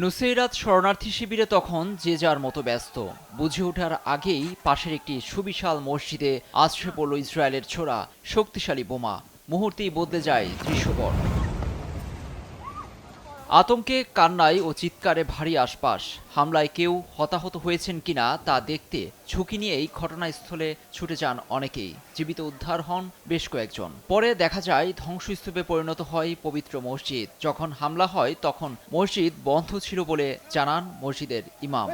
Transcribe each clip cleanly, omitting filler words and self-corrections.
Nuseirat শরণার্থী শিবিরে তখন যে যার মতো ব্যস্ত। বুঝে ওঠার আগেই পাশের একটি সুবিশাল মসজিদে আছড়ে পড়ল ইসরায়েলের ছোড়া শক্তিশালী বোমা। মুহূর্তেই বদলে যায় দৃশ্যপট। আতঙ্কে, কান্নায় ও চিৎকারে ভারী আশপাশ। হামলায় কেউ হতাহত হয়েছেন কিনা তা দেখতে ঝুঁকি নিয়েই ঘটনাস্থলে ছুটে যান অনেকেই। জীবিত উদ্ধার হন বেশ কয়েকজন। পরে দেখা যায় ধ্বংসস্তূপে পরিণত হয় পবিত্র মসজিদ। যখন হামলা হয় তখন মসজিদ বন্ধ ছিল বলে জানান মসজিদের ইমাম।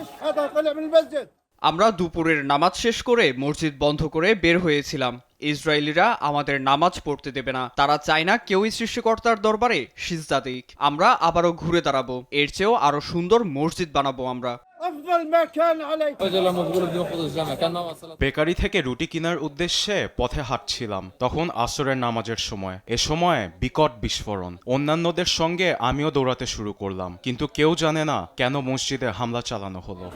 আমরা দুপুরের নামাজ শেষ করে মসজিদ বন্ধ করে বের হয়েছিলাম। ইসরায়েলিরা আমাদের নামাজ পড়তে দেবে না। তারা চায় না কেউই সৃষ্টিকর্তার দরবারে সিজদা দিক। আমরা আবারও ঘুরে দাঁড়াবো। এর চেয়েও আরো সুন্দর মসজিদ বানাবো আমরা। বেকারি থেকে রুটি কেনার উদ্দেশ্যে পথে হাঁটছিলাম, তখন আসরের নামাজের সময়। এ সময় বিকট বিস্ফোরণ। অন্যান্যদের সঙ্গে আমিও দৌড়াতে শুরু করলাম, কিন্তু কেউ জানে না কেন মসজিদে হামলা চালানো হলো।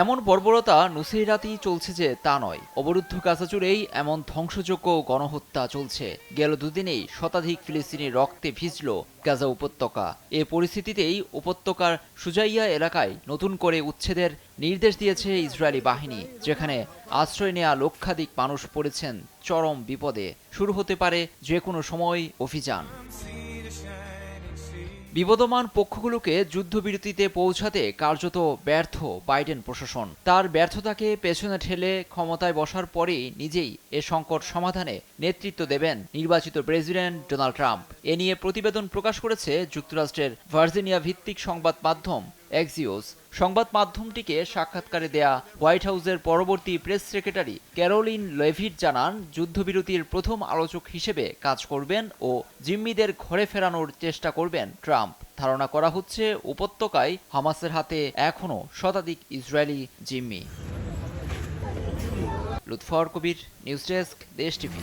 এমন বর্বরতা নুসেইরাতেই চলছে যে তা নয়। অবরুদ্ধ গাজা জুড়েই এমন ধ্বংসযোগ্য গণহত্যা চলছে। গেল দুদিনেই শতাধিক ফিলিস্তিনি রক্তে ভিজল গাজা উপত্যকা। এ পরিস্থিতিতেই উপত্যকার সুজাইয়া এলাকায় নতুন করে উচ্ছেদের নির্দেশ দিয়েছে ইসরায়েলি বাহিনী, যেখানে আশ্রয় নেওয়া লক্ষাধিক মানুষ পড়েছেন চরম বিপদে। শুরু হতে পারে যে কোনো সময় অভিযান। বিবদমান পক্ষগুলোকে যুদ্ধবিরতিতে পৌঁছাতে কার্যত ব্যর্থ বাইডেন প্রশাসন। তার ব্যর্থতাকে পেছনে ঠেলে ক্ষমতায় বসার পরেই নিজেই এ সংকট সমাধানে নেতৃত্ব দেবেন নির্বাচিত প্রেসিডেন্ট ডোনাল্ড ট্রাম্প। এ নিয়ে প্রতিবেদন প্রকাশ করেছে যুক্তরাষ্ট্রের ভার্জিনিয়া ভিত্তিক সংবাদ মাধ্যম এক্সিওস। সংবাদ মাধ্যমটিকে সাক্ষাৎকারে দেয়া হোয়াইট হাউসের পরবর্তী প্রেস সেক্রেটারি ক্যারোলিন লেভিট জানান, যুদ্ধবিরতির প্রথম আলোচক হিসেবে কাজ করবেন ও জিম্মিদের ঘরে ফেরানোর চেষ্টা করবেন ট্রাম্প। ধারণা করা হচ্ছে উপত্যকায় হামাসের হাতে এখনও শতাধিক ইসরায়েলি জিম্মি। লুৎফর কবির, নিউজ ডেস্ক, দেশ টিভি।